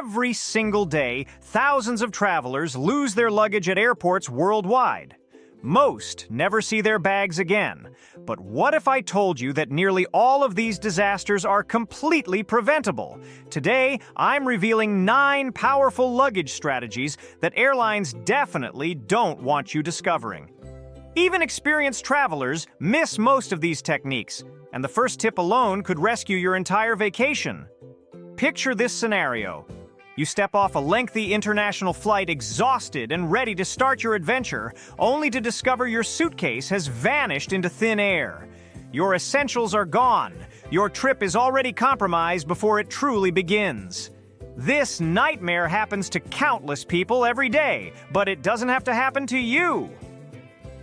Every single day, thousands of travelers lose their luggage at airports worldwide. Most never see their bags again. But what if I told you that nearly all of these disasters are completely preventable? Today, I'm revealing 9 powerful luggage strategies that airlines definitely don't want you discovering. Even experienced travelers miss most of these techniques, and the first tip alone could rescue your entire vacation. Picture this scenario. You step off a lengthy international flight exhausted and ready to start your adventure, only to discover your suitcase has vanished into thin air. Your essentials are gone. Your trip is already compromised before it truly begins. This nightmare happens to countless people every day, but it doesn't have to happen to you.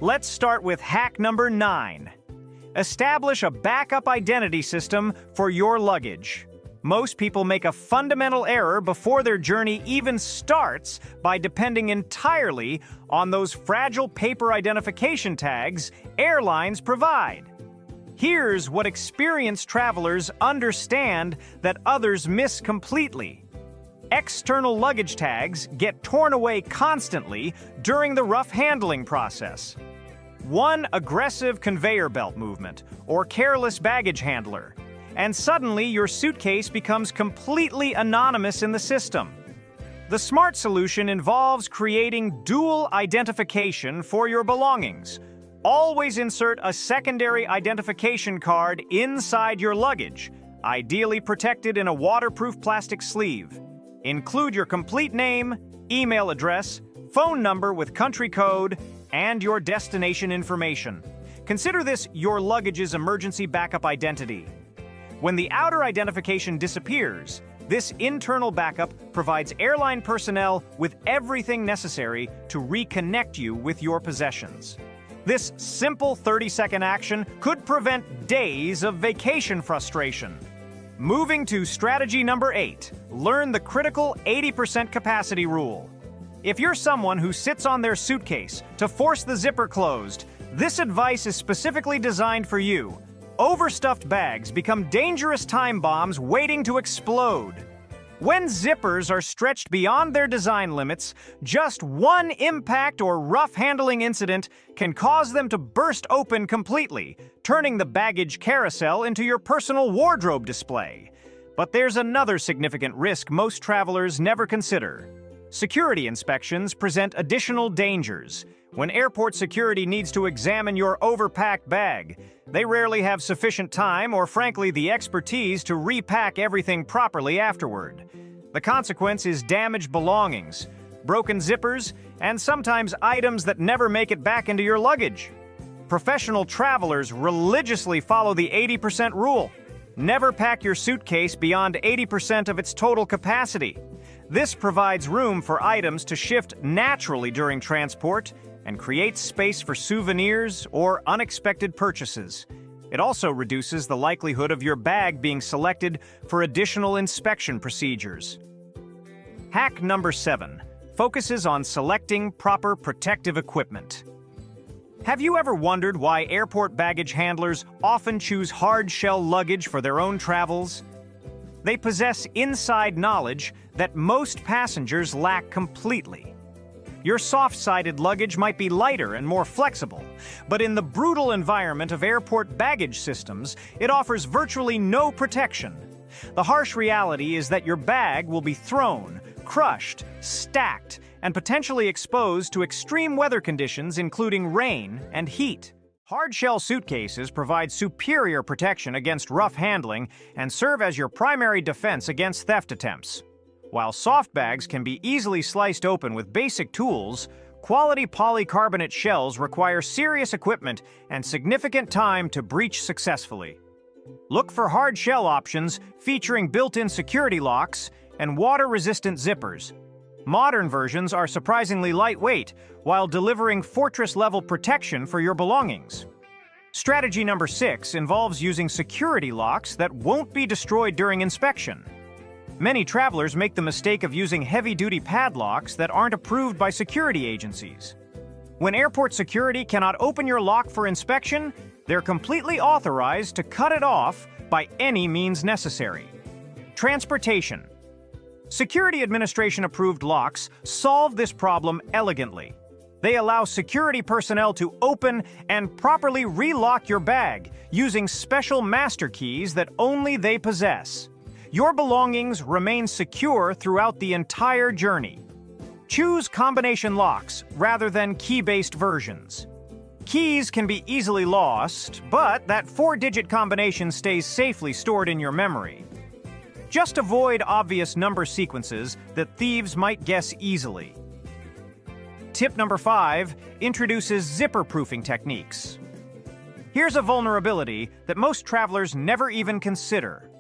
Let's start with hack number 9. Establish a backup identity system for your luggage. Most people make a fundamental error before their journey even starts by depending entirely on those fragile paper identification tags airlines provide. Here's what experienced travelers understand that others miss completely. External luggage tags get torn away constantly during the rough handling process. One aggressive conveyor belt movement or careless baggage handler, and suddenly your suitcase becomes completely anonymous in the system. The smart solution involves creating dual identification for your belongings. Always insert a secondary identification card inside your luggage, ideally protected in a waterproof plastic sleeve. Include your complete name, email address, phone number with country code, and your destination information. Consider this your luggage's emergency backup identity. When the outer identification disappears, this internal backup provides airline personnel with everything necessary to reconnect you with your possessions. This simple 30-second action could prevent days of vacation frustration. Moving to strategy number 8, learn the critical 80% capacity rule. If you're someone who sits on their suitcase to force the zipper closed, this advice is specifically designed for you. Overstuffed bags become dangerous time bombs waiting to explode. When zippers are stretched beyond their design limits, just one impact or rough handling incident can cause them to burst open completely, turning the baggage carousel into your personal wardrobe display. But there's another significant risk most travelers never consider. Security inspections present additional dangers. When airport security needs to examine your overpacked bag, they rarely have sufficient time or, frankly, the expertise to repack everything properly afterward. The consequence is damaged belongings, broken zippers, and sometimes items that never make it back into your luggage. Professional travelers religiously follow the 80% rule. Never pack your suitcase beyond 80% of its total capacity. This provides room for items to shift naturally during transport and creates space for souvenirs or unexpected purchases. It also reduces the likelihood of your bag being selected for additional inspection procedures. Hack number 7 focuses on selecting proper protective equipment. Have you ever wondered why airport baggage handlers often choose hard-shell luggage for their own travels? They possess inside knowledge that most passengers lack completely. Your soft-sided luggage might be lighter and more flexible, but in the brutal environment of airport baggage systems, it offers virtually no protection. The harsh reality is that your bag will be thrown, crushed, stacked, and potentially exposed to extreme weather conditions including rain and heat. Hard-shell suitcases provide superior protection against rough handling and serve as your primary defense against theft attempts. While soft bags can be easily sliced open with basic tools, quality polycarbonate shells require serious equipment and significant time to breach successfully. Look for hard shell options featuring built-in security locks and water-resistant zippers. Modern versions are surprisingly lightweight while delivering fortress-level protection for your belongings. Strategy number 6 involves using security locks that won't be destroyed during inspection. Many travelers make the mistake of using heavy-duty padlocks that aren't approved by security agencies. When airport security cannot open your lock for inspection, they're completely authorized to cut it off by any means necessary. Transportation. Security Administration-approved locks solve this problem elegantly. They allow security personnel to open and properly relock your bag using special master keys that only they possess. Your belongings remain secure throughout the entire journey. Choose combination locks rather than key-based versions. Keys can be easily lost, but that 4-digit combination stays safely stored in your memory. Just avoid obvious number sequences that thieves might guess easily. Tip number 5 introduces zipper-proofing techniques. Here's a vulnerability that most travelers never even consider.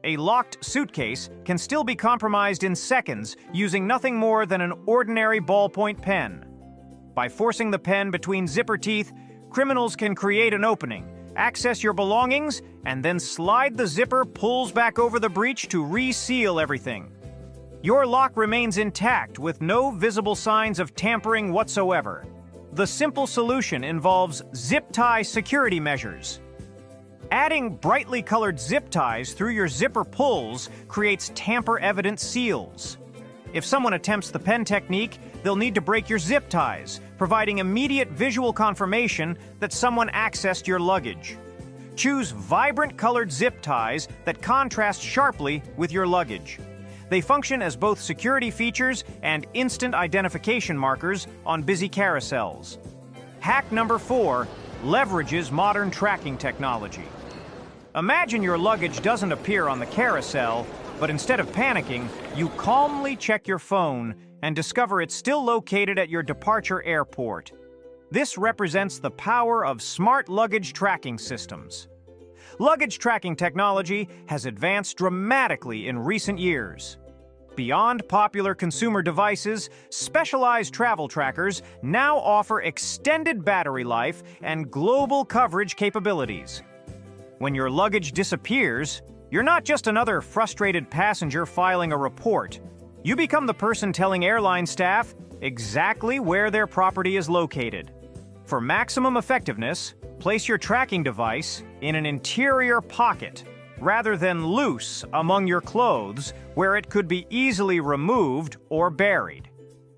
A locked suitcase can still be compromised in seconds using nothing more than an ordinary ballpoint pen. By forcing the pen between zipper teeth, criminals can create an opening, access your belongings, and then slide the zipper pulls back over the breech to reseal everything. Your lock remains intact with no visible signs of tampering whatsoever. The simple solution involves zip tie security measures. Adding brightly colored zip ties through your zipper pulls creates tamper-evident seals. If someone attempts the pen technique, they'll need to break your zip ties, providing immediate visual confirmation that someone accessed your luggage. Choose vibrant colored zip ties that contrast sharply with your luggage. They function as both security features and instant identification markers on busy carousels. Hack number 4 leverages modern tracking technology. Imagine your luggage doesn't appear on the carousel, but instead of panicking, you calmly check your phone and discover it's still located at your departure airport. This represents the power of smart luggage tracking systems. Luggage tracking technology has advanced dramatically in recent years. Beyond popular consumer devices, specialized travel trackers now offer extended battery life and global coverage capabilities. When your luggage disappears, you're not just another frustrated passenger filing a report. You become the person telling airline staff exactly where their property is located. For maximum effectiveness, place your tracking device in an interior pocket rather than loose among your clothes where it could be easily removed or buried.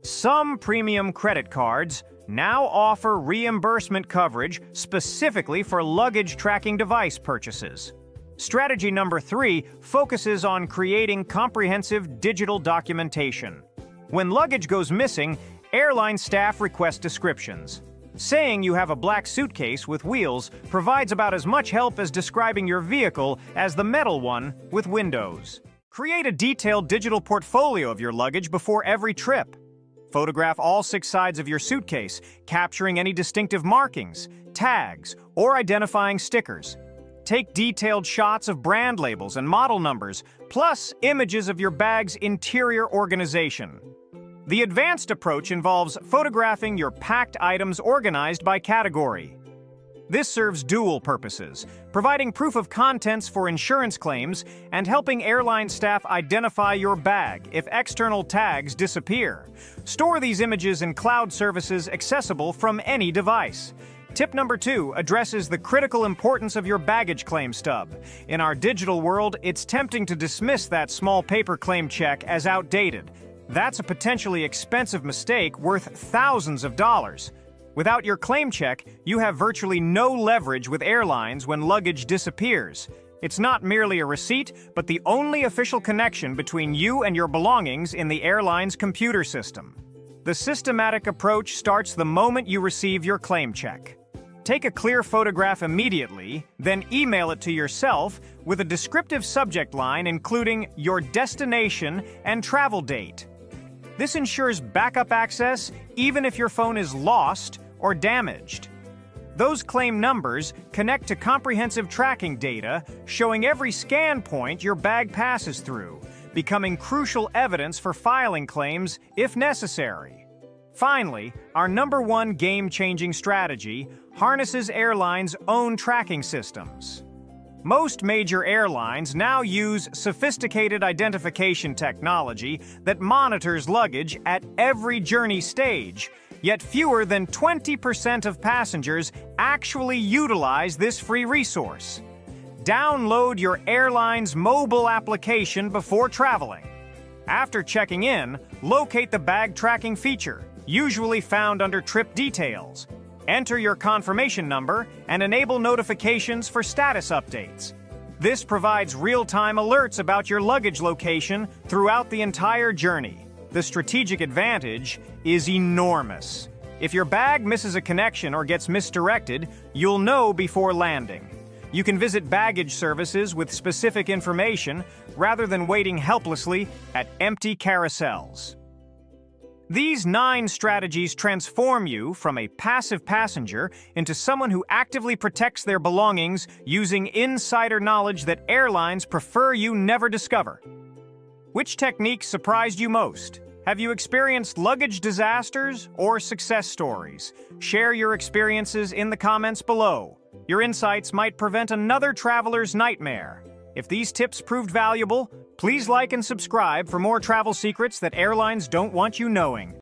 Some premium credit cards now offer reimbursement coverage specifically for luggage tracking device purchases. Strategy number 3 focuses on creating comprehensive digital documentation. When luggage goes missing, airline staff request descriptions. Saying you have a black suitcase with wheels provides about as much help as describing your vehicle as the metal one with windows. Create a detailed digital portfolio of your luggage before every trip. Photograph all 6 sides of your suitcase, capturing any distinctive markings, tags, or identifying stickers. Take detailed shots of brand labels and model numbers, plus images of your bag's interior organization. The advanced approach involves photographing your packed items organized by category. This serves dual purposes, providing proof of contents for insurance claims and helping airline staff identify your bag if external tags disappear. Store these images in cloud services accessible from any device. Tip number 2 addresses the critical importance of your baggage claim stub. In our digital world, it's tempting to dismiss that small paper claim check as outdated. That's a potentially expensive mistake worth thousands of dollars. Without your claim check, you have virtually no leverage with airlines when luggage disappears. It's not merely a receipt, but the only official connection between you and your belongings in the airline's computer system. The systematic approach starts the moment you receive your claim check. Take a clear photograph immediately, then email it to yourself with a descriptive subject line including your destination and travel date. This ensures backup access even if your phone is lost or damaged. Those claim numbers connect to comprehensive tracking data showing every scan point your bag passes through, becoming crucial evidence for filing claims if necessary. Finally, our number 1 game-changing strategy harnesses airlines' own tracking systems. Most major airlines now use sophisticated identification technology that monitors luggage at every journey stage, yet fewer than 20% of passengers actually utilize this free resource. Download your airline's mobile application before traveling. After checking in, locate the bag tracking feature, usually found under trip details. Enter your confirmation number and enable notifications for status updates. This provides real-time alerts about your luggage location throughout the entire journey. The strategic advantage is enormous. If your bag misses a connection or gets misdirected, you'll know before landing. You can visit baggage services with specific information rather than waiting helplessly at empty carousels. These 9 strategies transform you from a passive passenger into someone who actively protects their belongings using insider knowledge that airlines prefer you never discover. Which technique surprised you most? Have you experienced luggage disasters or success stories? Share your experiences in the comments below. Your insights might prevent another traveler's nightmare. If these tips proved valuable, please like and subscribe for more travel secrets that airlines don't want you knowing.